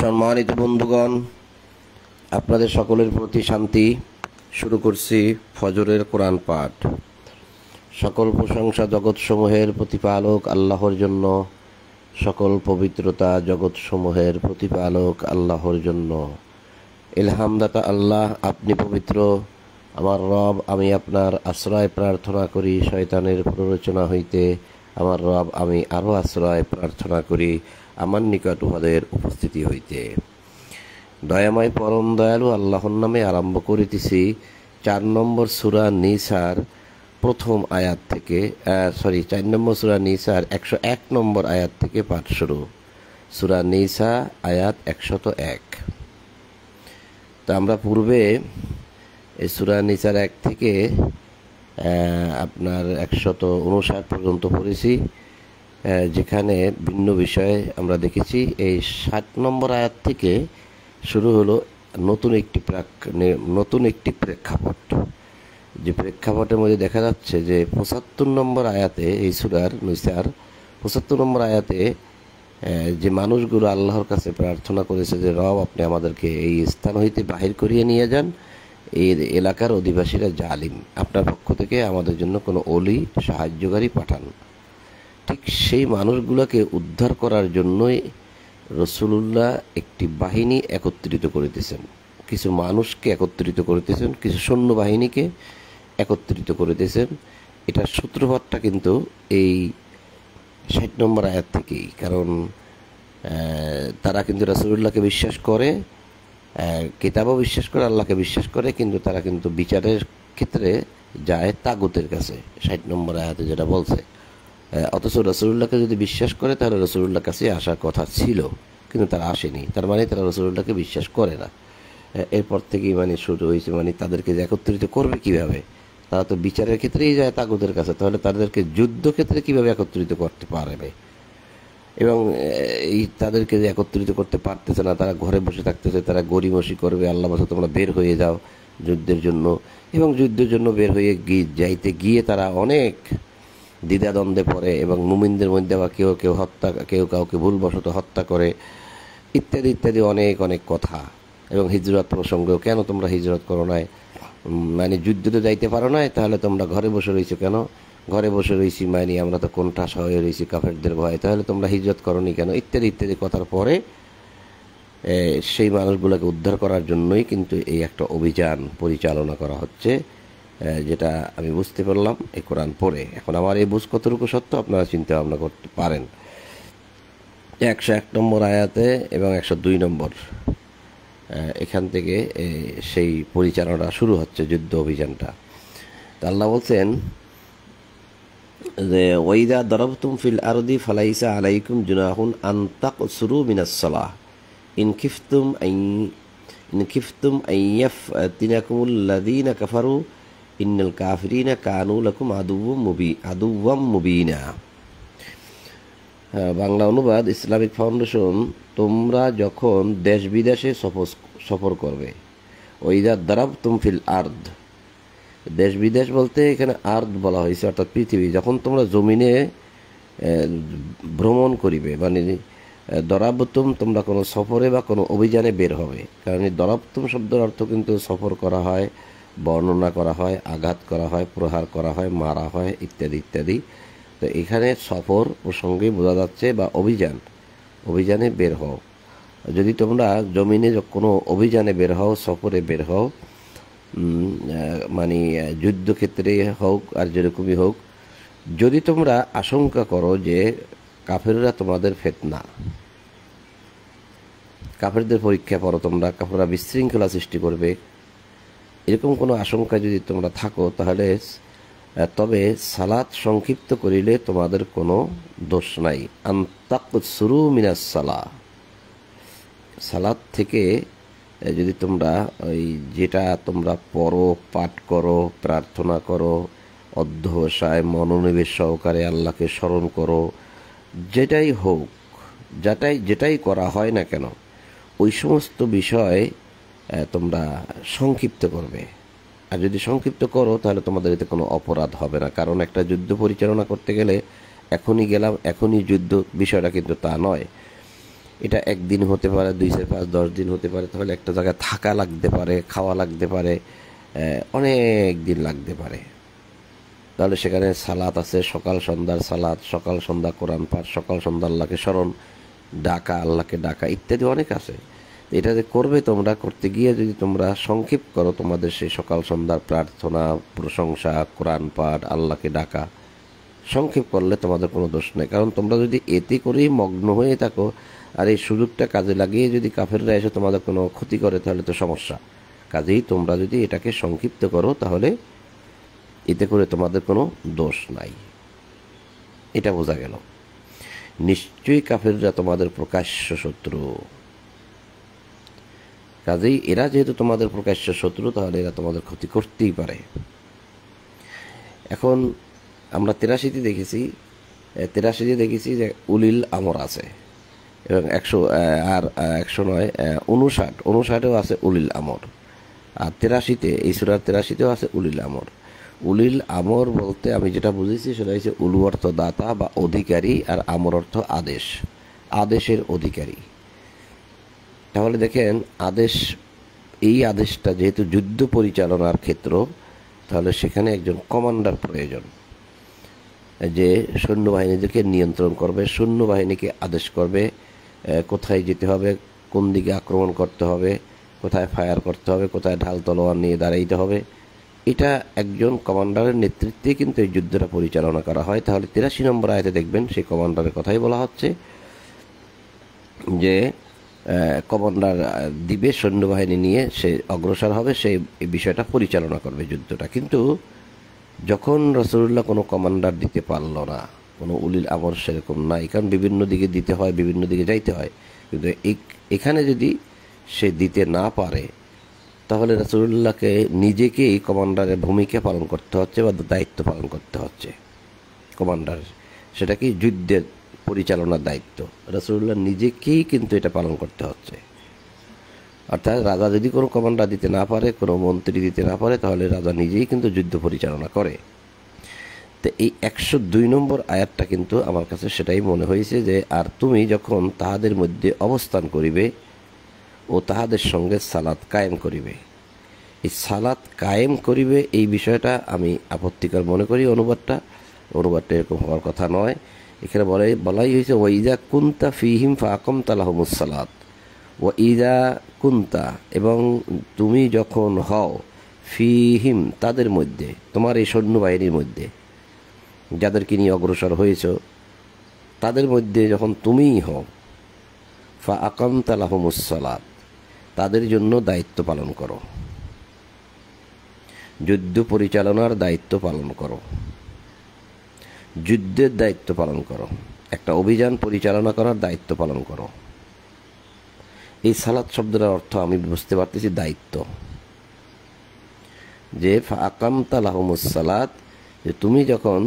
সম্মানিত বন্ধুগণ, আপনাদের সকলের প্রতি শান্তি। শুরু করছি ফজরের কোরআন পাঠ। সকল প্রশংসা জগৎসমূহের প্রতিপালক আল্লাহর জন্য, সকল পবিত্রতা জগৎসমূহের প্রতিপালক আল্লাহর জন্য। ইলহামদাতা আল্লাহ, আপনি পবিত্র। আমার রব, আমি আপনার আশ্রয় প্রার্থনা করি শয়তানের প্ররোচনা হইতে। আমার রব, আমি আরও আশ্রয় প্রার্থনা করি আমার নিকট উহাদের উপস্থিতি হইতে। দয়াময় পরম দয়ালু আল্লাহর নামে আরম্ভ করিতেছি 4 নম্বর সূরা নিসার প্রথম আয়াত থেকে 4 নম্বর সূরা নিসার 101 নম্বর আয়াত থেকে পাঠ শুরু। সূরা নিসা আয়াত 101। তো আমরা পূর্বে এই সূরা নিসার 1 থেকে আপনার 159 পর্যন্ত পড়েছি, যেখানে ভিন্ন বিষয়ে আমরা দেখেছি। এই 7 নম্বর আয়াত থেকে শুরু হলো নতুন একটি প্রেক্ষাপট। যে প্রেক্ষাপটের মধ্যে দেখা যাচ্ছে যে 75 নম্বর আয়াতে, এই সূরার নিসার 75 নম্বর আয়াতে যে মানুষগুলো আল্লাহর কাছে প্রার্থনা করেছে যে রব, আপনি আমাদেরকে এই স্থান হইতে বাহির করিয়ে নিয়ে যান, এই এলাকার অধিবাসীরা জালিম, আপনার পক্ষ থেকে আমাদের জন্য কোনো অলি সাহায্যকারী পাঠান। ঠিক সেই মানুষগুলোকে উদ্ধার করার জন্যই রাসূলুল্লাহ একটি বাহিনী একত্রিত করিতেছেন, কিছু মানুষকে একত্রিত করিতেছেন, কিছু সৈন্যবাহিনীকে একত্রিত করিতেছেন। এটার সূত্রপাতটা কিন্তু এই 60 নম্বর আয়াত থেকেই। কারণ তারা কিন্তু রাসূলুল্লাহকে বিশ্বাস করে, কিতাবও বিশ্বাস করে, আল্লাহকে বিশ্বাস করে, কিন্তু তারা কিন্তু বিচারের ক্ষেত্রে যায় তাগুতের কাছে, 60 নম্বর আয়াতে যেটা বলছে। অথচ রাসূলুল্লাহকে যদি বিশ্বাস করে তাহলে রাসূলুল্লাহর কাছে আসার কথা ছিল, কিন্তু তারা আসেনি। তার মানে তারা রাসূলুল্লাহকে বিশ্বাস করে না। এরপর থেকেই শুরু হয়েছে, তাদেরকে একত্রিত করবে কিভাবে? তারা তো বিচারের ক্ষেত্রেই যায় তাগুতের কাছে, তাহলে তাদেরকে যুদ্ধক্ষেত্রে কিভাবে একত্রিত করতে পারবে? এবং এই তাদেরকে যে একত্রিত করতে পারতেছে না, তারা ঘরে বসে থাকতেছে, তারা গড়িমসি করবে, আল্লাহ বলছে তোমরা বের হয়ে যাও যুদ্ধের জন্য। এবং যুদ্ধের জন্য বের হয়ে যাইতে গিয়ে তারা অনেক দ্বিধাদ্বন্দ্বে পড়ে, এবং মুমিনদের মধ্যে আবার কেউ কাউকে ভুলবশত হত্যা করে, ইত্যাদি ইত্যাদি অনেক অনেক কথা। এবং হিজরত প্রসঙ্গেও, কেন তোমরা হিজরত করো নাই, যুদ্ধতে যাইতে পারো নাই, তাহলে তোমরা ঘরে বসে রয়েছো কেন? ঘরে বসে রয়েছি আমরা তো কোণঠাসা হয়ে রয়েছি কাফেরদের ভয়ে, তাহলে তোমরা হিজরত করোনি কেন? ইত্যাদি ইত্যাদি কথার পরে সেই মানুষগুলোকে উদ্ধার করার জন্যই কিন্তু এই একটা অভিযান পরিচালনা করা হচ্ছে, যেটা আমি বুঝতে পারলাম এই কোরআন পড়ে। এখন আমার এই বুঝ কতটুকু সত্য আপনারা চিন্তা ভাবনা করতে পারেন। 101 নম্বর আয়াতে এবং 102 নম্বর এখান থেকে সেই পরিচালনা শুরু হচ্ছে, যুদ্ধ অভিযানটা। তো আল্লাহ বলছেন যে ওয়াইদা দারাবতুম ফিল আরদি ফালাইসা আলাইকুম জুনাহুন আন তাকসুরু মিনাস সালাহ ইন খিফতুম আইয়াফতিনাকুমুল লাযীনা কাফারু ইন্নাল কাফিরিনা কানু লাকুম আদুওয়াম মুবিনা। বাংলা অনুবাদ ইসলামিক ফাউন্ডেশন। তোমরা যখন দেশ বিদেশে সফর করবে, ওইদা দারাবতুম ফিল আরদ, দেশ বিদেশ বলতে এখানে আর্দ বলা হয়েছে, অর্থাৎ পৃথিবী। যখন তোমরা জমিনে ভ্রমণ করিবে, দরাবতুম, তোমরা কোনো সফরে বা কোনো অভিযানে বের হবে। কারণ এই দরাবতুম শব্দের অর্থ কিন্তু সফর করা হয়, বর্ণনা করা হয়, আঘাত করা হয়, প্রহার করা হয়, মারা হয়, ইত্যাদি ইত্যাদি। তো এখানে সফর প্রসঙ্গে বোঝা যাচ্ছে, বা অভিযানে বের হও। যদি তোমরা জমিনে কোনো অভিযানে বের হও, সফরে বের হও, যুদ্ধক্ষেত্রে হোক আর যেরকমই হোক, যদি তোমরা আশঙ্কা করো যে কাফেররা তোমাদের ফিতনা, কাফেরদের পরীক্ষা করো তোমরা, কাফেররা বিশৃঙ্খলা সৃষ্টি করবে, এরকম কোনো আশঙ্কা যদি তোমরা থাকো, তাহলে তবে সালাত সংক্ষিপ্ত করিলে তোমাদের কোনো দোষ নাই। আনতাকসুরু মিনাস সালাহ, সালাত থেকে যদি তোমরা ওই যেটা তোমরা পড়ো, পাঠ করো, প্রার্থনা করো, অধ্যবসায় মনোনিবেশ সহকারে আল্লাহকে স্মরণ করো, যেটাই হোক, যেটাই করা হয় না কেন, ওই সমস্ত বিষয় তোমরা সংক্ষিপ্ত করবে। আর যদি সংক্ষিপ্ত করো তাহলে তোমাদের এতে কোনো অপরাধ হবে না। কারণ একটা যুদ্ধ পরিচালনা করতে গেলে এখনই গেলাম, এখনই যুদ্ধ, বিষয়টা কিন্তু তা নয়। এটা একদিন হতে পারে, 2, 4, 5, 10 দিন হতে পারে। তাহলে একটা জায়গায় থাকা লাগতে পারে, খাওয়া লাগতে পারে, অনেক দিন লাগতে পারে। তাহলে সেখানে সালাত আছে, সকাল সন্ধ্যার সালাত, সকাল সন্ধ্যা কোরআন পাঠ, সকাল সন্ধ্যা আল্লাহকে স্মরণ, ডাকা, আল্লাহকে ডাকা ইত্যাদি অনেক আছে। এটা যে করবে তোমরা, করতে গিয়ে যদি তোমরা সংক্ষেপ করো তোমাদের সেই সকাল সন্ধ্যার প্রার্থনা, প্রশংসা, কোরআন পাঠ, আল্লাহকে ডাকা, সংক্ষেপ করলে তোমাদের কোনো দোষ নেই। কারণ তোমরা যদি এতে করেই মগ্ন হয়ে থাকো আর এই সুযোগটা কাজে লাগিয়ে যদি কাফেররা এসে তোমাদের কোনো ক্ষতি করে, তাহলে তো সমস্যা। কাজেই তোমরা যদি এটাকে সংক্ষিপ্ত করো তাহলে এতে করে তোমাদের কোনো দোষ নাই। এটা বোঝা গেল। নিশ্চয়ই কাফেররা তোমাদের প্রকাশ্য শত্রু। কাজেই এরা যেহেতু তোমাদের প্রকাশ্য শত্রু, তাহলে এরা তোমাদের ক্ষতি করতেই পারে। এখন আমরা 83তে দেখেছি যে উলিল আমর আছে, এবং 100 আর 100 নয়, 59-59-এও আছে উলিল আমর। আর 83তে, এই সূরার 83তেও আছে উলিল আমর। উলিল আমর বলতে আমি যেটা বুঝেছি সেটা হচ্ছে উলু অর্থ দাতা বা অধিকারী, আর আমর অর্থ আদেশ, আদেশের অধিকারী। তাহলে দেখেন এই আদেশটা যেহেতু যুদ্ধ পরিচালনার ক্ষেত্র, তাহলে সেখানে একজন কমান্ডার প্রয়োজন, যে সৈন্যবাহিনীদেরকে নিয়ন্ত্রণ করবে, সৈন্যবাহিনীকে আদেশ করবে কোথায় যেতে হবে, কোন দিকে আক্রমণ করতে হবে, কোথায় ফায়ার করতে হবে, কোথায় ঢাল তলোয়ার নিয়ে দাঁড়াইতে হবে। এটা একজন কমান্ডারের নেতৃত্বে কিন্তু এই যুদ্ধটা পরিচালনা করা হয়। তাহলে 83 নম্বর আয়াতে দেখবেন সেই কমান্ডারের কথাই বলা হচ্ছে, যে কমান্ডার দিবে, সৈন্যবাহিনী নিয়ে সে অগ্রসর হবে, সেই বিষয়টা পরিচালনা করবে যুদ্ধটা। কিন্তু যখন রাসূলুল্লাহ কোনো কমান্ডার দিতে পারল না, কোনো উলিল আমর সেরকম নাই, কারণ বিভিন্ন দিকে দিতে হয়, বিভিন্ন দিকে যাইতে হয়। কিন্তু এখানে যদি সে দিতে না পারে, তাহলে রাসূলুল্লাহকে নিজেকেই কমান্ডারের ভূমিকা পালন করতে হচ্ছে বা দায়িত্ব পালন করতে হচ্ছে কমান্ডারের। সেটা কি যুদ্ধের পরিচালনার দায়িত্ব, রাসূলুল্লাহ নিজেকেই কিন্তু এটা পালন করতে হচ্ছে। অর্থাৎ রাজা যদি কোনো কমান্ডার দিতে না পারে, কোনো মন্ত্রী দিতে না পারে, তাহলে রাজা নিজেই কিন্তু যুদ্ধ পরিচালনা করে। তো এই 102 নম্বর আয়াতটা কিন্তু আমার কাছে সেটাই মনে হয়েছে, যে আর তুমি যখন তাহাদের মধ্যে অবস্থান করিবে ও তাহাদের সঙ্গে সালাত কায়েম করিবে। এই সালাত কায়েম করিবে এই বিষয়টা আমি আপত্তিকর মনে করি। অনুবাদটা এরকম হওয়ার কথা নয়। এখানে বলাই হয়েছে ওয়াইদা কুন্তা ফিহিম ফাআকামতা লাহুমুস সালাত, ওয়াইদা কুন্তা, এবং তুমি যখন হও, ফিহিম তাদের মধ্যে, তোমার এই সৈন্যবাহিনীর মধ্যে যাদেরকে নিয়ে অগ্রসর হয়েছ, তাদের মধ্যে যখন তুমিই হও, ফাআকামতা লাহুমুস সালাত, তাদের জন্য দায়িত্ব পালন করো, যুদ্ধ পরিচালনার দায়িত্ব পালন করো, যুদ্ধের দায়িত্ব পালন করো, একটা অভিযান পরিচালনা করার দায়িত্ব পালন করো। এই সালাত শব্দের অর্থ আমি বুঝতে পারতেছি দায়িত্ব, যে ফাআকামতা লাহুমুস সালাত, যে তুমি যখন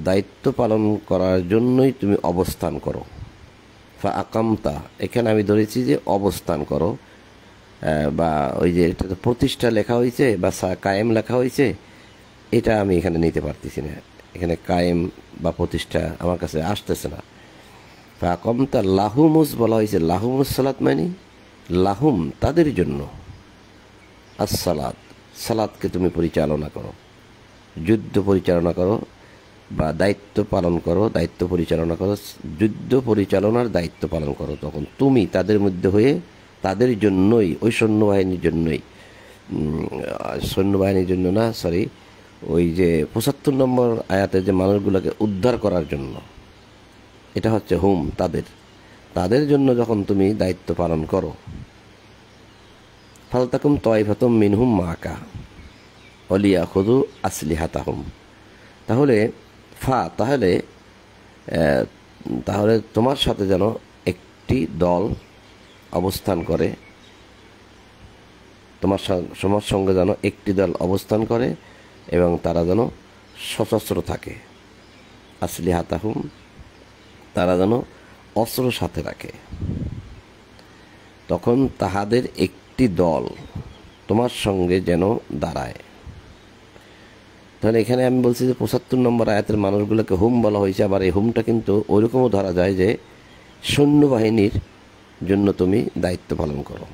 দায়িত্ব পালন করার জন্যই তুমি অবস্থান করো। ফাআকামতা এখানে আমি ধরেছি যে অবস্থান করো, বা ওই যে এটা তো প্রতিষ্ঠা লেখা হয়েছে বা কায়েম লেখা হয়েছে, এটা আমি এখানে নিতে পারতেছি না। এখানে কায়েম বা প্রতিষ্ঠা আমার কাছে আসতেছে না। ফাআকামতা লাহুমুস বলা হয়েছে, লাহুমুস সালাত মানে লাহুম তাদের জন্য, আসসালাত সালাতকে তুমি পরিচালনা করো, যুদ্ধ পরিচালনা করো বা দায়িত্ব পালন করো, দায়িত্ব পরিচালনা করো, যুদ্ধ পরিচালনার দায়িত্ব পালন করো। তখন তুমি তাদের মধ্যে হয়ে তাদের জন্যই, ওই সৈন্যবাহিনীর জন্যই, সৈন্যবাহিনীর জন্য না, সরি, ওই যে 75 নম্বর আয়াতে যে মানুষগুলোকে উদ্ধার করার জন্য, এটা হচ্ছে হুম তাদের জন্য যখন তুমি দায়িত্ব পালন করো। ফালতাকুম তাইফাতুম মিনহুম মাকা ওয়ালিয়াখুযু আসলিহাতাহুম, তাহলে তাহলে তোমার সাথে যেন একটি দল অবস্থান করে, তোমার সঙ্গে যেন একটি দল অবস্থান করে এবং তারা যেন সশস্ত্র থাকে। আসলিহাতাহুম, তারা যেন অস্ত্র সাথে রাখে। তখন তাহাদের একটি দল তোমার সঙ্গে যেন দাঁড়ায়। তাহলে এখানে আমি বলছি যে 75 নম্বর আয়াতের মানুষগুলোকে হুম বলা হয়েছে। আবার এই হুমটা কিন্তু ওইরকমও ধরা যায় যে সৈন্যবাহিনীর জন্য তুমি দায়িত্ব পালন করো।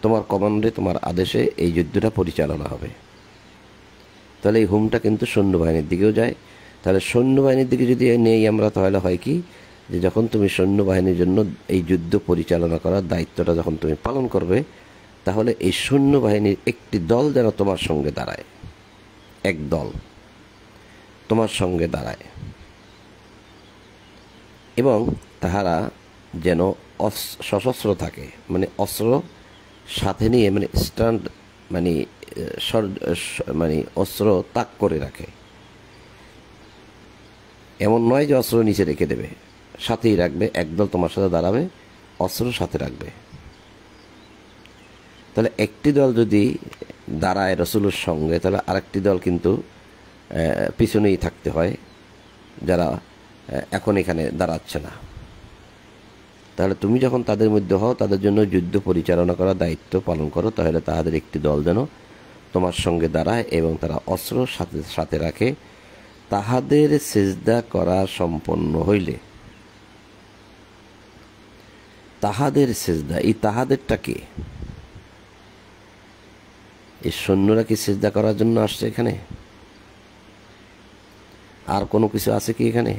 তোমার কমান্ডে, তোমার আদেশে এই যুদ্ধটা পরিচালনা হবে। তাহলে এই হুমটা কিন্তু সৈন্যবাহিনীর দিকেও যায়। তাহলে সৈন্যবাহিনীর দিকে যদি নেই আমরা, তাহলে হয় কি, যে যখন তুমি সৈন্যবাহিনীর জন্য এই যুদ্ধ পরিচালনা করার দায়িত্বটা যখন তুমি পালন করবে, তাহলে এই সৈন্যবাহিনীর একটি দল যেন তোমার সঙ্গে দাঁড়ায়, এক দল তোমার সঙ্গে দাঁড়ায়, এবং তাহারা যেন সশস্ত্র থাকে, মানে অস্ত্র সাথে নিয়ে, মানে স্ট্যান্ড, মানে মানে অস্ত্র তাক করে রাখে। এমন নয় যে অস্ত্র নিচে রেখে দেবে, সাথেই রাখবে, একদল তোমার সাথে দাঁড়াবে, অস্ত্র সাথে রাখবে। তাহলে একটি দল যদি দাঁড়ায় রসুলের সঙ্গে, তাহলে আরেকটি দল কিন্তু পিছনেই থাকতে হয়, যারা এখন এখানে দাঁড়াচ্ছে না। তাহলে তুমি যখন তাদের মধ্যে হও, তাদের জন্য যুদ্ধ পরিচালনা করার দায়িত্ব পালন করো, তাহলে তাদের একটি দল যেন তোমার সঙ্গে দাঁড়ায় এবং তারা অস্ত্র সাথে সাথে রাখে। তাহাদের সিজদা করা সম্পন্ন হইলে, তাহাদের সিজদা, এই তাহাদেরটা কে? এই সৈন্যরা কি সিজদা করার জন্য আসছে এখানে? আর কোনো কিছু আছে কি এখানে?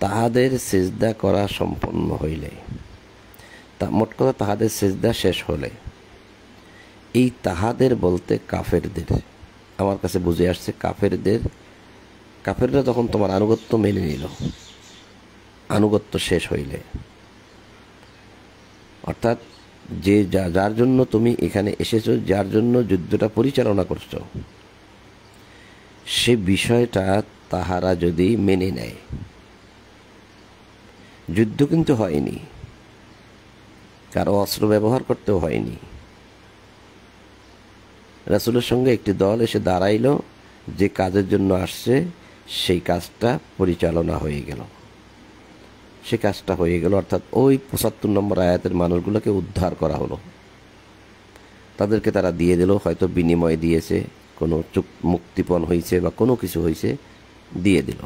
তাহাদের সিজদা করা সম্পন্ন হইলে, মোট কথা তাহাদের সিজদা শেষ হলে, এই তাহাদের বলতে কাফেরদের, আমার কাছে বুঝে আসছে কাফেরদের। কাফেররা যখন তোমার আনুগত্য মেনে নিল, আনুগত্য শেষ হইলে, অর্থাৎ যে যার জন্য তুমি এখানে এসেছো, যার জন্য যুদ্ধটা পরিচালনা করছো, সে বিষয়টা তাহারা যদি মেনে নেয়, যুদ্ধ কিন্তু হয়নি, কারো অস্ত্র ব্যবহার করতেও হয়নি, রাসূলের সঙ্গে একটি দল এসে দাঁড়াইল, যে কাজের জন্য আসছে সেই কাজটা পরিচালনা হয়ে গেল, সে কাজটা হয়ে গেল। অর্থাৎ ওই ৭৫ নম্বর আয়াতের মানুষগুলোকে উদ্ধার করা হলো, তাদেরকে তারা দিয়ে দিল, হয়তো বিনিময় দিয়েছে, কোনো মুক্তিপণ হয়েছে বা কোনো কিছু হয়েছে, দিয়ে দিল।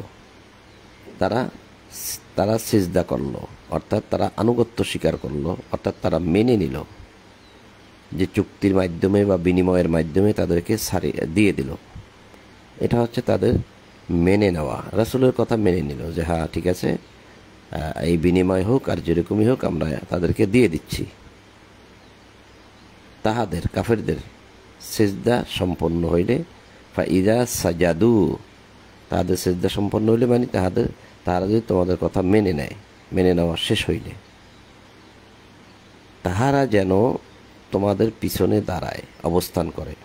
তারা সিজদা করলো, অর্থাৎ তারা আনুগত্য স্বীকার করলো, অর্থাৎ তারা মেনে নিল, যে চুক্তির মাধ্যমে বা বিনিময়ের মাধ্যমে তাদেরকে দিয়ে দিল। এটা হচ্ছে তাদের মেনে নেওয়া, রাসূলের কথা মেনে নিল, যে হ্যাঁ ঠিক আছে, এই বিনিময় হোক আর যেরকমই হোক, আমরা তাদেরকে দিয়ে দিচ্ছি। তাহাদের, কাফেরদের সিজদা সম্পন্ন হইলে, ফাইদা সাজাদু, তাহাদের সিজদা সম্পন্ন হইলে, মানে তাহারা যদি তোমাদের কথা মেনে নেয়, মেনে নেওয়া শেষ হইলে, তাহারা যেন তোমাদের পিছনে দাঁড়ায়, অবস্থান করে।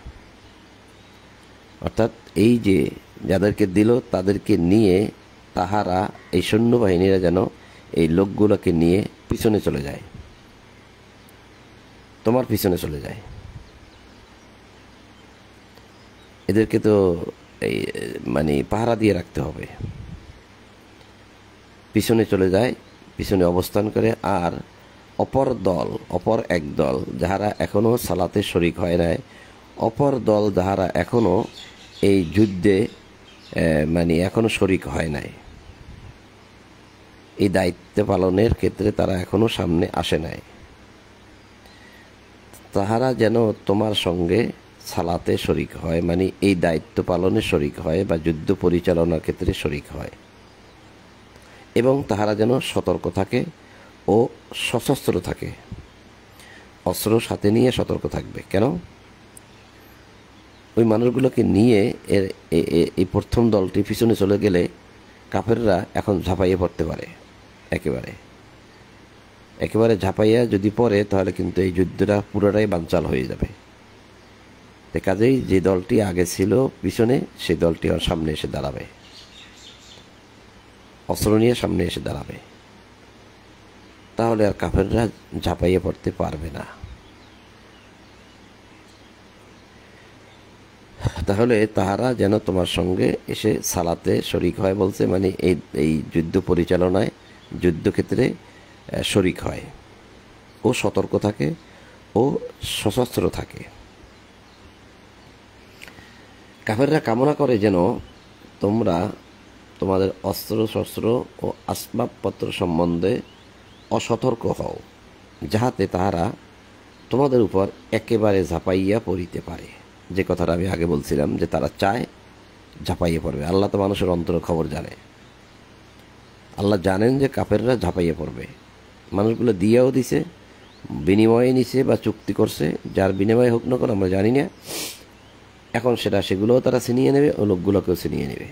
অর্থাৎ এই যে যাদেরকে দিল তাদেরকে নিয়ে তাহারা, এই সৈন্যবাহিনীরা যেন এই লোকগুলোকে নিয়ে পিছনে চলে যায়, তোমার পিছনে চলে যায়। এদেরকে তো এই মানে পাহারা দিয়ে রাখতে হবে, পিছনে চলে যায়, পিছনে অবস্থান করে। আর অপর এক দল যাহারা এখনও সালাতে শরিক হয় নাই, অপর দল যাহারা এখনও এই যুদ্ধে মানে এখনও শরিক হয় নাই, এই দায়িত্ব পালনের ক্ষেত্রে তারা এখনও সামনে আসে নাই, তাহারা যেন তোমার সঙ্গে সালাতে শরিক হয়, মানে এই দায়িত্ব পালনে শরিক হয় বা যুদ্ধ পরিচালনার ক্ষেত্রে শরিক হয়, এবং তাহারা যেন সতর্ক থাকে ও সশস্ত্র থাকে, অস্ত্র সাথে নিয়ে সতর্ক থাকবে। কেন? ওই মানুষগুলোকে নিয়ে এই প্রথম দলটি পিছনে চলে গেলে কাফেররা এখন ঝাঁপাইয়ে পড়তে পারে, একেবারে ঝাঁপাইয়া যদি পড়ে, তাহলে কিন্তু এই যুদ্ধটা পুরোটাই বানচাল হয়ে যাবে। কাজেই যে দলটি আগে ছিল পিছনে, সেই দলটি আর সামনে এসে দাঁড়াবে, অস্ত্র নিয়ে সামনে এসে দাঁড়াবে, তাহলে আর কাফেররা ঝাঁপাইয়ে পড়তে পারবে না। তাহলে তাহারা যেন তোমার সঙ্গে এসে সালাতে শরিক হয়, বলছে মানে এই যুদ্ধ পরিচালনায়, যুদ্ধক্ষেত্রে শরিক হয়, ও সতর্ক থাকে ও সশস্ত্র থাকে। কাফেররা কামনা করে যেন তোমরা তোমাদের অস্ত্র শস্ত্র ও আসবাবপত্র সম্বন্ধে অসতর্ক হও, যাহাতে তাহারা তোমাদের উপর একেবারে ঝাঁপাইয়া পড়িতে পারে। যে কথাটা আমি আগে বলছিলাম যে তারা চায় ঝাঁপাইয়ে পড়বে। আল্লাহ তো মানুষের অন্তর খবর জানে। আল্লাহ জানেন যে কাফেররা ঝাঁপাইয়ে পড়বে। মানুষগুলো দিয়েও দিছে, বিনিময়ে নিছে বা চুক্তি করছে, যার বিনিময়ে হোক না কোনো আমরা জানি না। এখন সেগুলোও তারা ছিনিয়ে নেবে ও লোকগুলোকেও ছিনিয়ে নেবে।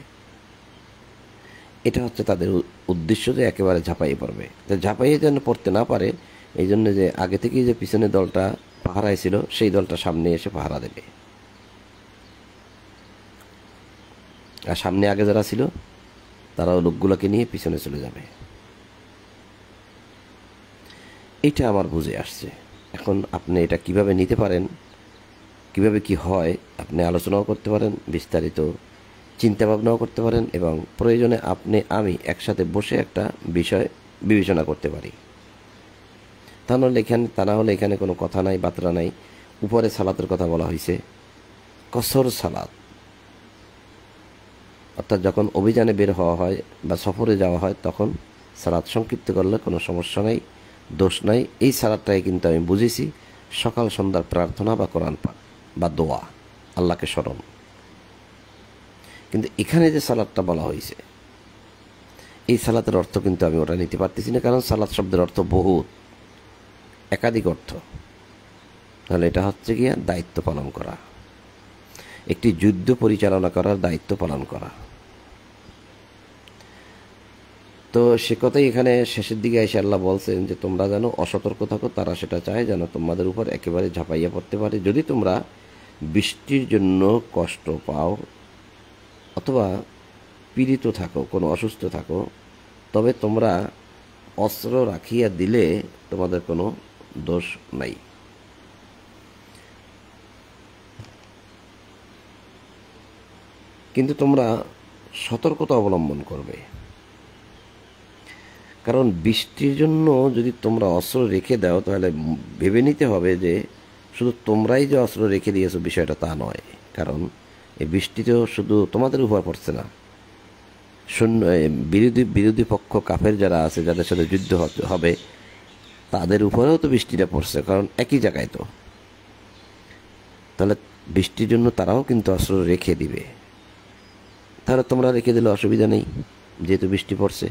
এটা হচ্ছে তাদের উদ্দেশ্য, যে একেবারে ঝাঁপাইয়ে পড়বে। তো ঝাঁপাইয়ে যেন পড়তে না পারে, এই জন্য যে আগে থেকেই যে পিছনের দলটা পাহারায় ছিল, সেই দলটা সামনে এসে পাহারা দেবে। আর সামনে আগে যারা ছিল তারাও লোকগুলোকে নিয়ে পিছনে চলে যাবে। এটা আমার বুঝে আসছে। এখন আপনি এটা কিভাবে নিতে পারেন, কিভাবে কি হয়, আপনি আলোচনাও করতে পারেন, বিস্তারিত চিন্তা ভাবনাও করতে পারেন, এবং প্রয়োজনে আমি একসাথে বসে একটা বিষয় বিবেচনা করতে পারি। তা না হলে এখানে কোনো কথা নাই, বার্তা নাই। উপরে সালাতের কথা বলা হয়েছে, কসর সালাত, অর্থাৎ যখন অভিযানে বের হওয়া হয় বা সফরে যাওয়া হয় তখন সালাত সংক্ষিপ্ত করলে কোনো সমস্যা নেই, দোষ নাই। এই সালাদটাই কিন্তু আমি বুঝেছি সকাল সন্ধ্যার প্রার্থনা বা কোরআন পাঠ বা দোয়া, আল্লাহকে স্মরণ। কিন্তু এখানে যে সালাদটা বলা হয়েছে, এই সালাতের অর্থ কিন্তু আমি ওটা নিতে পারতেছি না, কারণ সালাত শব্দের অর্থ বহুত, একাধিক অর্থ। তাহলে এটা হচ্ছে গিয়া দায়িত্ব পালন করা, একটি যুদ্ধ পরিচালনা করার দায়িত্ব পালন করা। তো সে কথাই এখানে শেষের দিকে এসে আল্লাহ বলছেন যে তোমরা যেন অসতর্ক থাকো। তারা সেটা চায় যেন তোমাদের উপর একেবারে ঝাঁপাইয়া পড়তে পারে। যদি তোমরা বৃষ্টির জন্য কষ্ট পাও অথবা পীড়িত থাকো, কোনো অসুস্থ থাকো, তবে তোমরা অস্ত্র রাখিয়া দিলে তোমাদের কোনো দোষ নাই। কিন্তু তোমরা সতর্কতা অবলম্বন করবে, কারণ বৃষ্টির জন্য যদি তোমরা অস্ত্র রেখে দাও তাহলে ভেবে নিতে হবে যে শুধু তোমরাই যে অস্ত্র রেখে দিয়েছো বিষয়টা তা নয়। কারণ এই বৃষ্টিতেও শুধু তোমাদের উপর পড়ছে না, বিরোধী পক্ষ কাফের যারা আছে, যাদের সাথে যুদ্ধ হবে, তাদের উপরেও তো বৃষ্টিটা পড়ছে, কারণ একই জায়গায় তো। তাহলে বৃষ্টির জন্য তারাও কিন্তু অস্ত্র রেখে দিবে। তাহলে তোমরা রেখে দিলে অসুবিধা নেই, যেহেতু বৃষ্টি পড়ছে।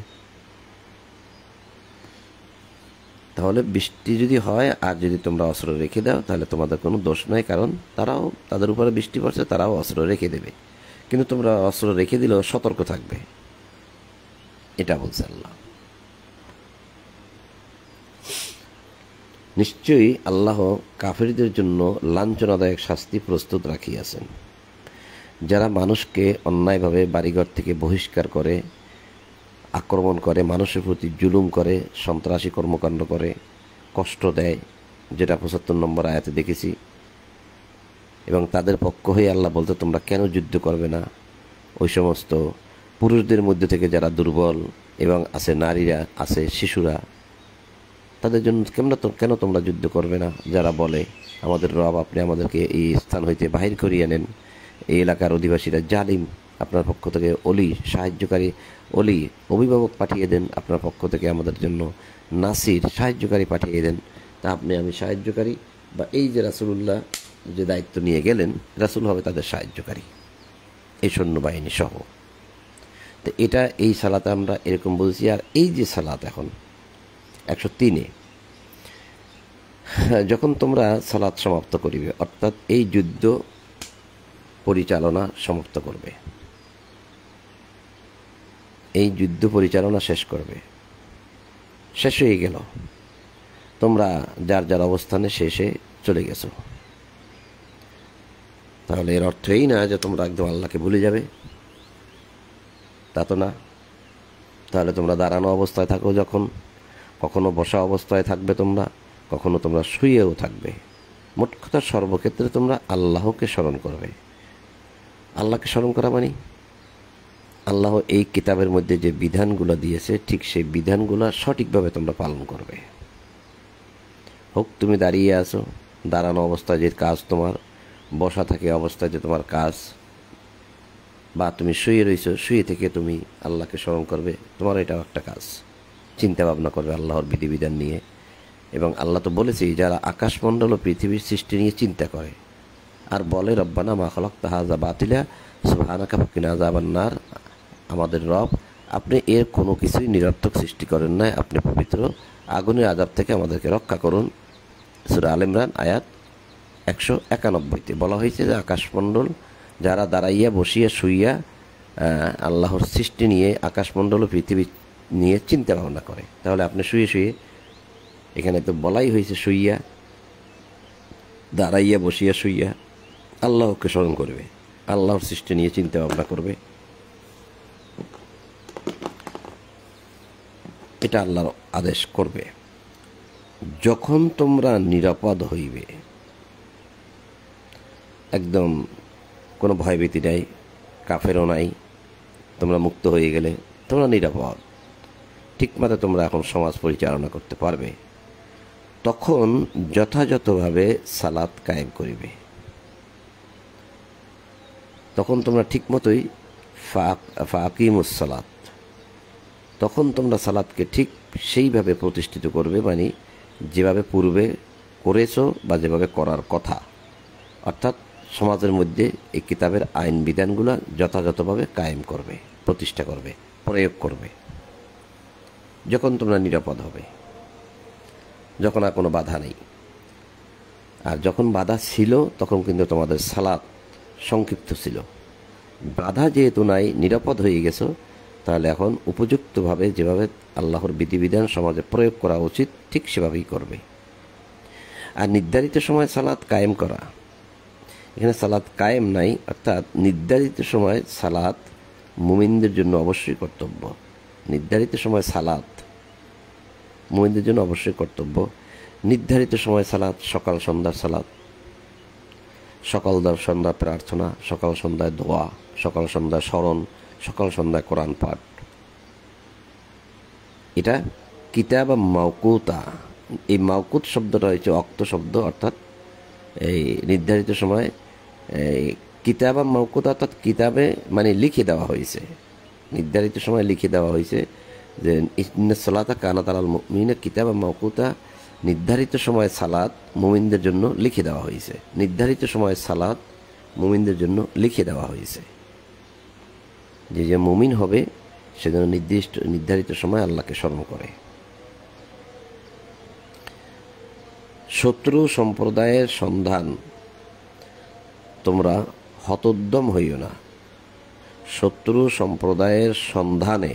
তাহলে বৃষ্টি যদি হয় আর যদি তোমরা অস্ত্র রেখে দাও তাহলে তোমাদের কোনো দোষ নয়, কারণ তারাও, তাদের উপরে বৃষ্টি পড়ছে, তারাও অস্ত্র রেখে দেবে। কিন্তু তোমরা অস্ত্র রেখে দিলেও সতর্ক থাকবে, এটা বলছে আল্লাহ। নিশ্চয়ই আল্লাহ কাফেরদের জন্য লাঞ্ছনাদায়ক শাস্তি প্রস্তুত রাখিয়াছেন। যারা মানুষকে অন্যায়ভাবে বাড়িঘর থেকে বহিষ্কার করে, আক্রমণ করে, মানুষের প্রতি জুলুম করে, সন্ত্রাসী কর্মকাণ্ড করে, কষ্ট দেয়, যেটা ৭৫ নম্বর আয়াতে দেখেছি। এবং তাদের পক্ষ হয়ে আল্লাহ বলতে তোমরা কেন যুদ্ধ করবে না? ওই সমস্ত পুরুষদের মধ্যে থেকে যারা দুর্বল এবং আছে নারীরা, আছে শিশুরা, তাদের জন্য কেন তোমরা যুদ্ধ করবে না? যারা বলে আমাদের রব, আপনি আমাদেরকে এই স্থান হইতে বাহির করিয়ে নেন, এই এলাকার অধিবাসীরা জালিম, আপনার পক্ষ থেকে অলি, সাহায্যকারী অলি, অভিভাবক পাঠিয়ে দেন, আপনার পক্ষ থেকে আমাদের জন্য নাসির, সাহায্যকারী পাঠিয়ে দেন। তা আমি সাহায্যকারী, বা এই যে রাসূলুল্লাহ যে দায়িত্ব নিয়ে গেলেন, রাসূল হবে তাদের সাহায্যকারী, এই সৈন্যবাহিনী সহ। তো এটা এই সালাতে আমরা এরকম বলছি। আর এই যে সালাত এখন 103-এ, যখন তোমরা সালাত সমাপ্ত করিবে, অর্থাৎ এই যুদ্ধ পরিচালনা সমাপ্ত করবে, এই যুদ্ধ পরিচালনা শেষ করবে, শেষ হয়ে গেল, তোমরা যার যার অবস্থানে শেষে চলে গেছো, তাহলে এর অর্থ এই না যে তোমরা একদম আল্লাহকে ভুলে যাবে, তা তো না। তাহলে তোমরা দাঁড়ানো অবস্থায় থাকো, যখন কখনো বসা অবস্থায় থাকবে তোমরা, কখনো তোমরা শুয়েও থাকবে। মোট কথা সর্বক্ষেত্রে তোমরা আল্লাহকে স্মরণ করবে। আল্লাহকে স্মরণ করা মানে আল্লাহ এই কিতাবের মধ্যে যে বিধানগুলো দিয়েছে, ঠিক সেই বিধানগুলো সঠিকভাবে তোমরা পালন করবে। হোক তুমি দাঁড়িয়ে আছো, দাঁড়ানো অবস্থায় যে কাজ তোমার, বসা থাকে অবস্থায় যে তোমার কাজ, বা তুমি শুয়ে রইছো, শুয়ে থেকে তুমি আল্লাহকে স্মরণ করবে, তোমার এটাও একটা কাজ। চিন্তা ভাবনা করবে আল্লাহর বিধিবিধান নিয়ে। এবং আল্লাহ তো বলেছি, যারা আকাশমণ্ডল ও পৃথিবীর সৃষ্টি নিয়ে চিন্তা করে আর বলে রব্বানা মা খালাকতা হাযা বাতিলা সুবহানাকা ফাকিনা আযাবান নার, আমাদের রব, আপনি এর কোনো কিছুই নিরর্থক সৃষ্টি করেন নাই, আপনি পবিত্র, আগুনের আযাব থেকে আমাদেরকে রক্ষা করুন। সূরা আল ইমরান আয়াত 191-তে বলা হয়েছে যে আকাশমণ্ডল যারা দাঁড়াইয়া বসিয়া শুইয়া আল্লাহর সৃষ্টি নিয়ে আকাশমণ্ডল ও পৃথিবী নিয়ে চিন্তা ভাবনা করে, তাহলে আপনি শুয়ে শুয়ে, এখানে তো বলাই হয়েছে শুইয়া, দাঁড়াইয়া বসিয়া শুইয়া আল্লাহকে স্মরণ করবে, আল্লাহর সৃষ্টি নিয়ে চিন্তা ভাবনা করবে। এটা আল্লাহর আদেশ করবে। যখন তোমরা নিরাপদ হইবে, একদম কোনো ভয়ভীতি নাই, কাফেরও নাই, তোমরা মুক্ত হয়ে গেলে তোমরা নিরাপদ, ঠিকমতো তোমরা এখন সমাজ পরিচালনা করতে পারবে, তখন যথাযথভাবে সালাত কায়েম করিবে। তখন তোমরা ঠিকমতোই ফাকিমুস সালাত, তখন তোমরা সালাতকে ঠিক সেইভাবে প্রতিষ্ঠিত করবে, মানে যেভাবে পূর্বে করেছো বা যেভাবে করার কথা, অর্থাৎ সমাজের মধ্যে এই কিতাবের আইন বিধানগুলো যথাযথভাবে কায়েম করবে, প্রতিষ্ঠা করবে, প্রয়োগ করবে। যখন তোমরা নিরাপদ হবে, যখন আর কোনো বাধা নেই। আর যখন বাধা ছিল তখন কিন্তু তোমাদের সালাত সংক্ষিপ্ত ছিল। বাধা যেহেতু নাই, নিরাপদ হয়ে গেছো, তাহলে এখন উপযুক্তভাবে যেভাবে আল্লাহর বিধিবিধান সমাজে প্রয়োগ করা উচিত ঠিক সেভাবেই করবে। আর নির্ধারিত সময় সালাত কায়েম করা, এখানে সালাত কায়েম নাই, অর্থাৎ নির্ধারিত সময় সালাত মুমিনদের জন্য অবশ্যই কর্তব্য। নির্ধারিত সময় সালাত মুমিনদের জন্য অবশ্যই কর্তব্য। নির্ধারিত সময় সালাত সকাল সন্ধ্যার সালাত, সকাল সন্ধ্যার প্রার্থনা, সকাল সন্ধ্যায় দোয়া, সকাল সন্ধ্যায় স্মরণ, সকাল সন্ধ্যায় কোরআন পাঠ। এটা কিতাব মাওকুতা, এই মাওকুত শব্দটা হচ্ছে অক্ত শব্দ, অর্থাৎ এই নির্ধারিত সময় কিতাব মাওকুতা, অর্থাৎ কিতাবে মানে লিখে দেওয়া হয়েছে, নির্ধারিত সময় লিখে দেওয়া হয়েছে যে ইন্নাস সালাতা কানাত আলাল মুমিনিনা কিতাব মাওকুতা, নির্ধারিত সময় সালাত মুমিনদের জন্য লিখে দেওয়া হয়েছে, নির্ধারিত সময় সালাত মুমিনদের জন্য লিখে দেওয়া হয়েছে। যে যে মুমিন হবে সেজন্য নির্ধারিত সময় আল্লাহকে স্মরণ করে। শত্রু সম্প্রদায়ের সন্ধান তোমরা হতোদ্যম হইও না, শত্রু সম্প্রদায়ের সন্ধানে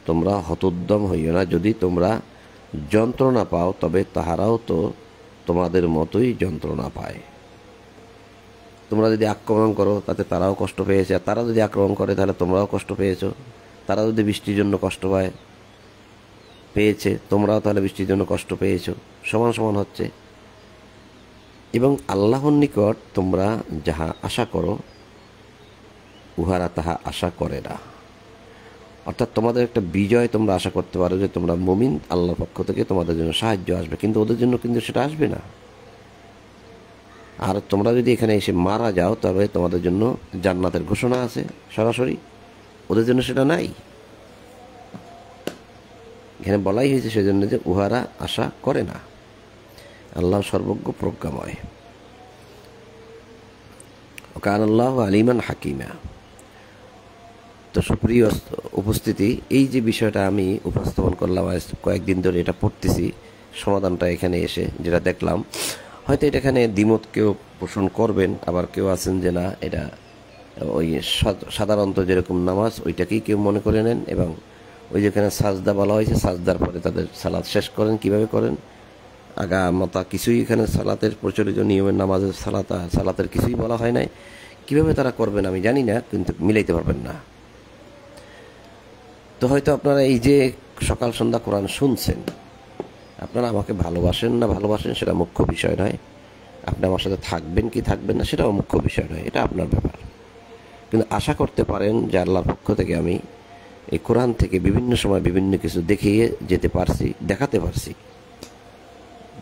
তোমরা হতোদ্যম হইও না। যদি তোমরা যন্ত্রণা পাও তবে তাহারাও তো তোমাদের মতোই যন্ত্রণা পায়। তোমরা যদি আক্রমণ করো তাতে তারাও কষ্ট পেয়েছে, আর তারা যদি আক্রমণ করে তাহলে তোমরাও কষ্ট পেয়েছো। তারা যদি বৃষ্টির জন্য কষ্ট পেয়েছে, তোমরাও তাহলে বৃষ্টির জন্য কষ্ট পেয়েছো, সমান সমান হচ্ছে। এবং আল্লাহর নিকট তোমরা যাহা আশা করো উহারা তাহা আশা করে না, অর্থাৎ তোমাদের একটা বিজয় তোমরা আশা করতে পারো যে তোমরা মুমিন, আল্লাহর পক্ষ থেকে তোমাদের জন্য সাহায্য আসবে, কিন্তু ওদের জন্য কিন্তু সেটা আসবে না। আর তোমরা যদি এখানে এসে মারা যাও তবে তোমাদের জন্য জান্নাতের ঘোষণা আছে সরাসরি, ওদের জন্য সেটা নাই। এখানে বলাই হয়েছে সেজন্য যে উহারা আশা করে না। আল্লাহ সর্বজ্ঞ প্রজ্ঞাময়। কান আল্লাহু আলিমান হাকিমা। তো সুপ্রিয় উপস্থিতি, এই যে বিষয়টা আমি উপস্থাপন করলাম, কয়েকদিন ধরে এটা পড়তেছি, সমাধানটা এখানে এসে যেটা দেখলাম, হয়তো এটা এখানে দ্বিমত কেউ পোষণ করবেন, আবার কেউ আছেন যে না এটা ওই সাধারণত যেরকম নামাজ ওইটাকেই কেউ মনে করে নেন, এবং ওই যেখানে সাজদা বলা হয়েছে সাজদার পরে তাদের সালাত শেষ করেন। কিভাবে করেন? আগা মাতা কিছুই এখানে সালাতের প্রচলিত নিয়মের নামাজের সালাতের কিছুই বলা হয় নাই। কিভাবে তারা করবেন আমি জানি না, কিন্তু মিলাইতে পারবেন না। তো হয়তো আপনারা এই যে সকাল সন্ধ্যা কোরআন শুনছেন, আপনারা আমাকে ভালোবাসেন না ভালোবাসেন সেটা মুখ্য বিষয় নয়, আপনি আমার সাথে থাকবেন কি থাকবেন না সেটাও মুখ্য বিষয় নয়, এটা আপনার ব্যাপার। কিন্তু আশা করতে পারেন যে আল্লাহর পক্ষ থেকে আমি এই কোরআন থেকে বিভিন্ন সময় বিভিন্ন কিছু দেখিয়ে যেতে পারছি, দেখাতে পারছি,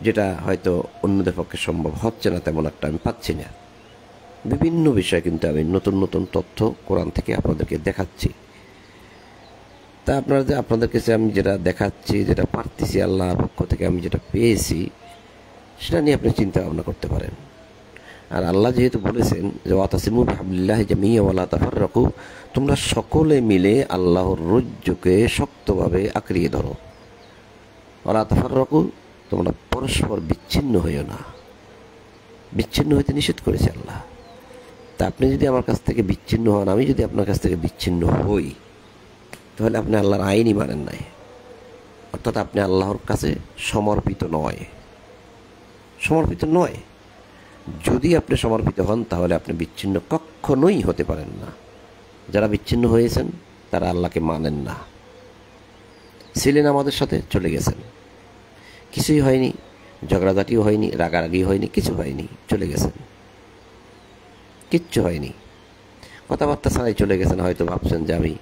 যেটা হয়তো অন্যদের পক্ষে সম্ভব হচ্ছে না, তেমন একটা আমি পাচ্ছি না। বিভিন্ন বিষয় কিন্তু আমি নতুন নতুন তথ্য কোরআন থেকে আপনাদেরকে দেখাচ্ছি। তা আপনাদের কাছে আমি যেটা দেখাচ্ছি, যেটা পারতেছি আল্লাহর পক্ষ থেকে আমি যেটা পেয়েছি, সেটা নিয়ে আপনি চিন্তা ভাবনা করতে পারেন। আর আল্লাহ যেহেতু বলেছেন যে ওয়াতাসিমু বিহাবলিল্লাহি জামিআন ওয়া লা তাফাররাকু, তোমরা সকলে মিলে আল্লাহর রজ্জুকে শক্তভাবে আঁকড়িয়ে ধরো। ওয়া লা তাফাররাকু, তোমরা পরস্পর বিচ্ছিন্ন হইও না। বিচ্ছিন্ন হইতে নিষেধ করেছে আল্লাহ। তা আপনি যদি আমার কাছ থেকে বিচ্ছিন্ন হন, আমি যদি আপনার কাছ থেকে বিচ্ছিন্ন হই, তাহলে আপনি আল্লাহর আইনই মানেন নাই, অর্থাৎ আপনি আল্লাহর কাছে সমর্পিত নয়। যদি আপনি সমর্পিত হন, তাহলে আপনি বিচ্ছিন্ন কখনোই হতে পারেন না। যারা বিচ্ছিন্ন হয়েছেন তারা আল্লাহকে মানেন না। ছিলেন আমাদের সাথে, চলে গেছেন, কিছুই হয়নি, ঝগড়াঝাটিও হয়নি, রাগারাগি হয়নি, কিছু হয়নি, চলে গেছেন, কিচ্ছু হয়নি, কথাবার্তা ছাড়াই চলে গেছেন। হয়তো ভাবছেন যে আমি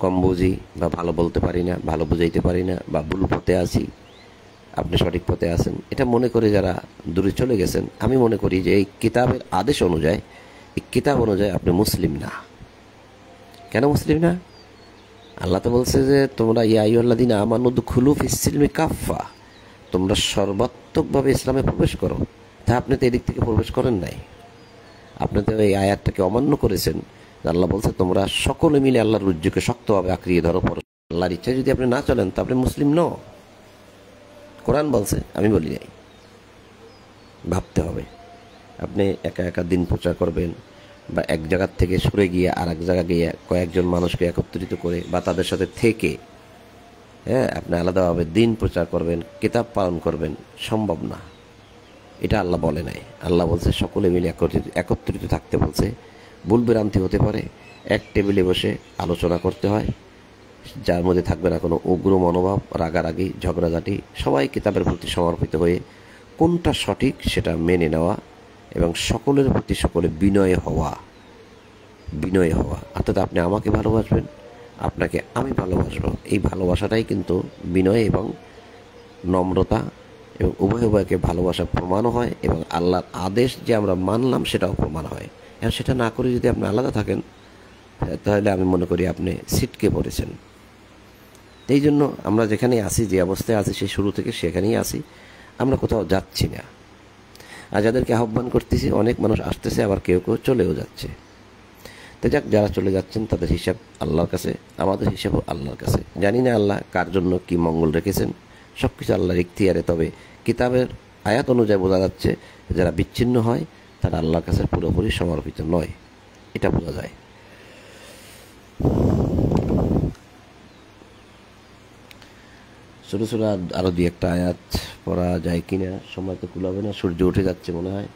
কম বুঝি, বা ভালো বলতে পারি না, ভালো বুঝাইতে পারি না, বা ভুল পথে আছি, আপনি সঠিক পথে আছেন, এটা মনে করে যারা দূরে চলে গেছেন, আমি মনে করি যে এই কিতাবের আদেশ অনুযায়ী, এই কিতাব অনুযায়ী আপনি মুসলিম না। কেন মুসলিম না? আল্লাহ তো বলছে যে তোমরা ইয়া আইয়ুহাল্লাযীনা আমানু দুখুলু ফিস-সিলমি কাফফা, তোমরা সর্বাত্মকভাবে ইসলামে প্রবেশ করো। তা আপনি তো এদিক থেকে প্রবেশ করেন নাই, আপনি তো এই আয়াতটাকে অমান্য করেছেন। আল্লাহ বলছে তোমরা সকলে মিলে আল্লাহর রজ্জুকে শক্তভাবে আঁকড়িয়ে ধরো। আল্লাহর ইচ্ছায় যদি আপনি না চলেন, তা আপনি মুসলিম নও। কোরআন বলছে, আমি বলি নাই। ভাবতে হবে। আপনি একা একা দিন প্রচার করবেন, বা এক জায়গার থেকে সরে গিয়ে আর এক জায়গায় গিয়ে কয়েকজন মানুষকে একত্রিত করে বা তাদের সাথে থেকে আপনি আলাদাভাবে দিন প্রচার করবেন, কিতাব পালন করবেন, সম্ভব না। এটা আল্লাহ বলে নাই। আল্লাহ বলছে সকলে মিলে একত্রিত থাকতে বলছে। ভুল ভ্রান্তি হতে পারে, এক টেবিলে বসে আলোচনা করতে হয়, যার মধ্যে থাকবে না কোনো উগ্র মনোভাব, রাগারাগি, ঝগড়াঝাটি। সবাই কিতাবের প্রতি সমর্পিত হয়ে কোনটা সঠিক সেটা মেনে নেওয়া, এবং সকলের প্রতি সকলে বিনয় হওয়া। অর্থাৎ আপনি আমাকে ভালোবাসবেন, আপনাকে আমি ভালোবাসবো। এই ভালোবাসাটাই কিন্তু বিনয় এবং নম্রতা, এবং উভয়কে ভালোবাসা প্রমাণও হয়, এবং আল্লাহর আদেশ যে আমরা মানলাম সেটাও প্রমাণ হয়। এবং সেটা না করে যদি আপনি আলাদা থাকেন, তাহলে আমি মনে করি আপনি ছিটকে পড়েছেন। এই জন্য আমরা যেখানে আসি, যে অবস্থায় আছি, সেই শুরু থেকে সেখানেই আসি, আমরা কোথাও যাচ্ছি না। আর যাদেরকে আহ্বান করতেছি, অনেক মানুষ আসতেছে, আবার কেউ কেউ চলেও যাচ্ছে। তো যাক, যারা চলে যাচ্ছেন তাদের হিসাব আল্লাহর কাছে, আমাদের হিসাবও আল্লাহর কাছে। জানি না আল্লাহ কার জন্য কি মঙ্গল রেখেছেন, সব কিছু আল্লাহর ইখতিয়ারে। তবে কিতাবের আয়াত অনুযায়ী বোঝা যাচ্ছে যারা বিচ্ছিন্ন হয় তারা আল্লাহর কাছে পুরোপুরি সমর্পিত নয়, এটা বোঝা যায়। ছোটো ছোটো আরও দুই একটা আয়াত পড়া যায় কিনা, সময় তো কুলাবে না, সূর্য উঠে যাচ্ছে মনে হয়।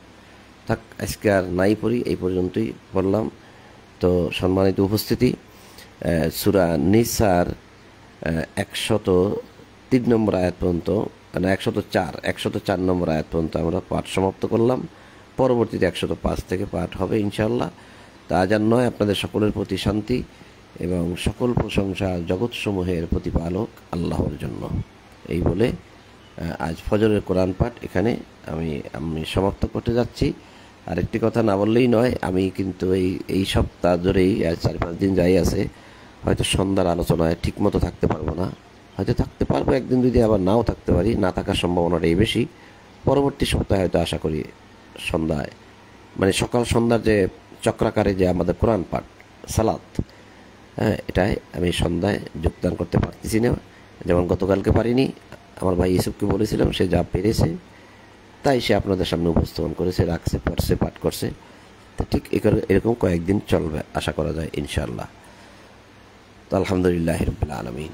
থাক, আজকে আর নাই পড়ি, এই পর্যন্তই পড়লাম। তো সম্মানিত উপস্থিতি, সূরা নিসার 103 নম্বর আয়াত পর্যন্ত, মানে 104 নম্বর আয়াত পর্যন্ত আমরা পাঠ সমাপ্ত করলাম। পরবর্তীতে 105 থেকে পাঠ হবে ইনশাআল্লাহ। তা আজ আর নয়, আপনাদের সকলের প্রতি শান্তি এবং সকল প্রশংসা জগৎসমূহের প্রতিপালক আল্লাহর জন্য। এই বলে আজ ফজরের কোরআন পাঠ এখানে আমি সমাপ্ত করতে যাচ্ছি। আরেকটি কথা না বললেই নয়, আমি কিন্তু এই সপ্তাহ ধরেই 4-5 দিন যাই আছে, হয়তো সন্ধ্যার আলোচনায় ঠিকমতো থাকতে পারবো না, হয়তো থাকতে পারবো একদিন, যদি আবার নাও থাকতে পারি, না থাকার সম্ভাবনাটাই বেশি। পরবর্তী সপ্তাহে হয়তো আশা করি সন্ধ্যায়, মানে সকাল সন্ধ্যার যে চক্রাকারে যে আমাদের কোরআন পাঠ সালাত, এটাই আমি সন্ধ্যায় যোগদান করতে পারতেছি না। যেমন গতকালকে পারিনি, আমার ভাই ইউসুফকে বলেছিলাম, সে যা পেরেছে তাই সে আপনাদের সামনে উপস্থাপন করেছে, রাখছে, পড়ছে, পাঠ করছে। তো ঠিক এরকম কয়েকদিন চলবে আশা করা যায় ইনশাআল্লাহ। তো আলহামদুলিল্লাহ রাব্বিল আলামিন।